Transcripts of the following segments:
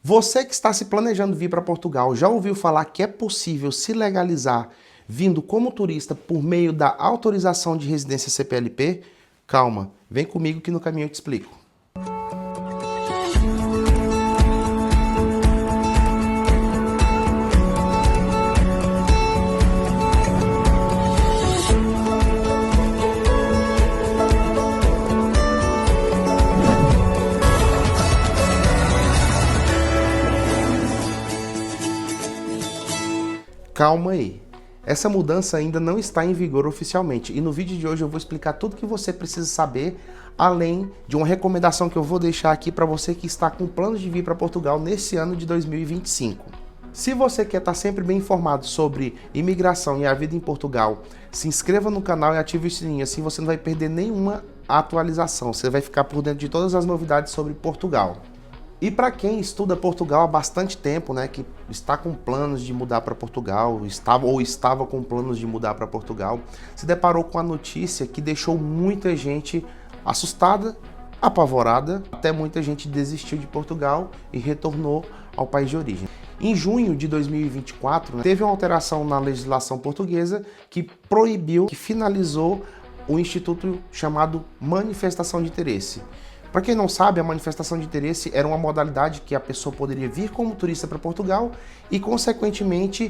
Você que está se planejando vir para Portugal, já ouviu falar que é possível se legalizar vindo como turista por meio da autorização de residência CPLP? Calma, vem comigo que no caminho eu te explico. Calma aí. Essa mudança ainda não está em vigor oficialmente e no vídeo de hoje eu vou explicar tudo que você precisa saber, além de uma recomendação que eu vou deixar aqui para você que está com planos de vir para Portugal nesse ano de 2025. Se você quer estar sempre bem informado sobre imigração e a vida em Portugal, se inscreva no canal e ative o sininho, assim você não vai perder nenhuma atualização, você vai ficar por dentro de todas as novidades sobre Portugal. E para quem estuda Portugal há bastante tempo, né, que está com planos de mudar para Portugal, estava com planos de mudar para Portugal, se deparou com a notícia que deixou muita gente assustada, apavorada, até muita gente desistiu de Portugal e retornou ao país de origem. Em junho de 2024, teve uma alteração na legislação portuguesa que proibiu, que finalizou o instituto chamado manifestação de interesse. Para quem não sabe, a manifestação de interesse era uma modalidade que a pessoa poderia vir como turista para Portugal e, consequentemente,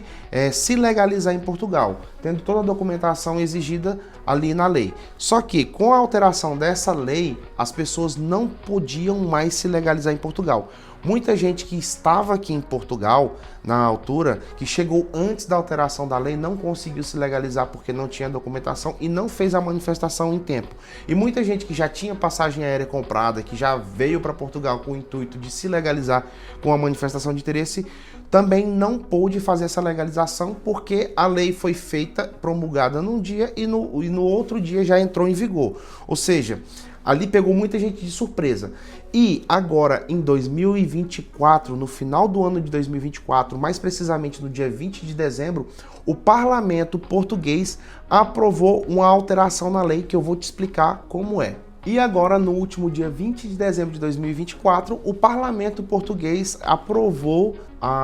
se legalizar em Portugal, tendo toda a documentação exigida ali na lei. Só que, com a alteração dessa lei, as pessoas não podiam mais se legalizar em Portugal. Muita gente que estava aqui em Portugal, na altura, que chegou antes da alteração da lei, não conseguiu se legalizar porque não tinha documentação e não fez a manifestação em tempo. E muita gente que já tinha passagem aérea comprada, que já veio para Portugal com o intuito de se legalizar com a manifestação de interesse, também não pôde fazer essa legalização porque a lei foi feita, promulgada num dia e no outro dia já entrou em vigor. Ou seja, ali pegou muita gente de surpresa. E agora, em 2024, no final do ano de 2024, mais precisamente no dia 20 de dezembro, o parlamento português aprovou uma alteração na lei que eu vou te explicar como é. E agora, no último dia 20 de dezembro de 2024, o parlamento português aprovou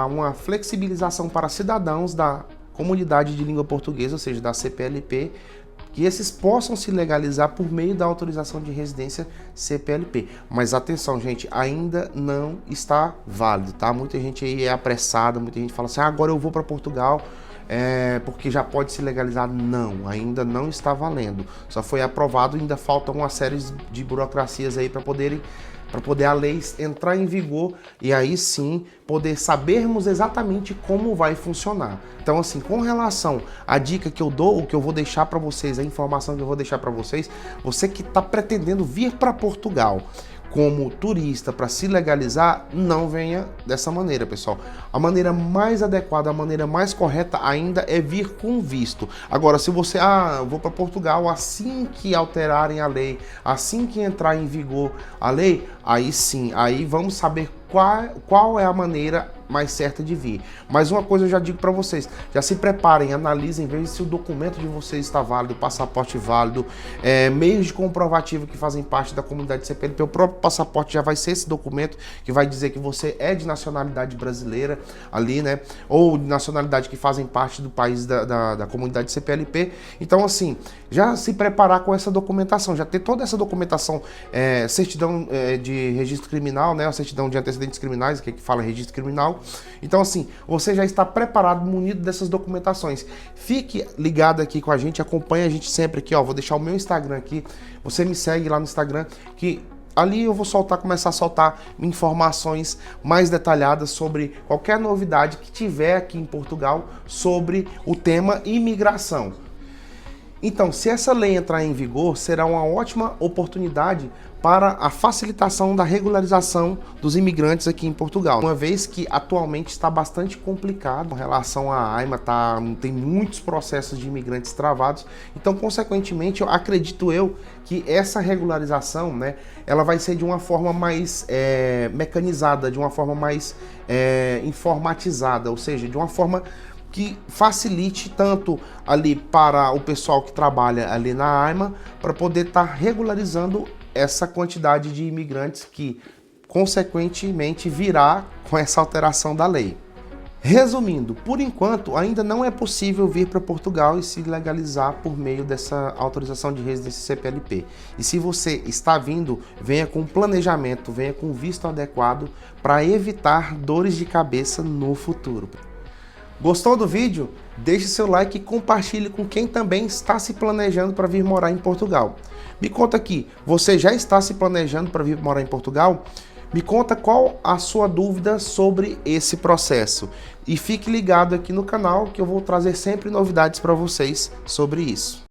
uma flexibilização para cidadãos da comunidade de língua portuguesa, ou seja, da CPLP, que esses possam se legalizar por meio da autorização de residência CPLP. Mas atenção, gente, ainda não está válido, tá? Muita gente aí é apressada, muita gente fala assim, agora eu vou para Portugal porque já pode se legalizar. Não, ainda não está valendo. Só foi aprovado, ainda falta uma série de burocracias aí para poder a lei entrar em vigor e aí sim poder sabermos exatamente como vai funcionar. Então, assim, com relação à dica que eu dou, o que eu vou deixar para vocês, a informação que eu vou deixar para vocês, você que está pretendendo vir para Portugal como turista para se legalizar, não venha dessa maneira, pessoal. A maneira mais adequada, a maneira mais correta ainda é vir com visto. Agora, se você, eu vou para Portugal assim que alterarem a lei, assim que entrar em vigor a lei, aí sim, aí vamos saber qual é a maneira mais certa de vir. Mas uma coisa eu já digo para vocês, já se preparem, analisem, vejam se o documento de vocês está válido, o passaporte válido, meios de comprovativo que fazem parte da comunidade CPLP, o próprio passaporte já vai ser esse documento que vai dizer que você é de nacionalidade brasileira ali, né, ou de nacionalidade que fazem parte do país da comunidade CPLP. Então, assim, já se preparar com essa documentação, já ter toda essa documentação, certidão de registro criminal, né, a certidão de antecedentes criminais, que fala registro criminal. Então, assim, você já está preparado, munido dessas documentações. Fique ligado aqui com a gente, acompanhe a gente sempre aqui, ó. Vou deixar o meu Instagram aqui, você me segue lá no Instagram, que ali eu vou começar a soltar informações mais detalhadas sobre qualquer novidade que tiver aqui em Portugal sobre o tema imigração. Então, se essa lei entrar em vigor, será uma ótima oportunidade para a facilitação da regularização dos imigrantes aqui em Portugal, uma vez que atualmente está bastante complicado com relação à AIMA, tem muitos processos de imigrantes travados, então, consequentemente, acredito eu que essa regularização, né, ela vai ser de uma forma mais mecanizada, de uma forma mais informatizada, ou seja, de uma forma que facilite tanto ali para o pessoal que trabalha ali na AIMA, para poder estar regularizando essa quantidade de imigrantes que consequentemente virá com essa alteração da lei. Resumindo, por enquanto ainda não é possível vir para Portugal e se legalizar por meio dessa autorização de residência CPLP. E se você está vindo, venha com planejamento, venha com visto adequado para evitar dores de cabeça no futuro. Gostou do vídeo? Deixe seu like e compartilhe com quem também está se planejando para vir morar em Portugal. Me conta aqui, você já está se planejando para vir morar em Portugal? Me conta qual a sua dúvida sobre esse processo. E fique ligado aqui no canal que eu vou trazer sempre novidades para vocês sobre isso.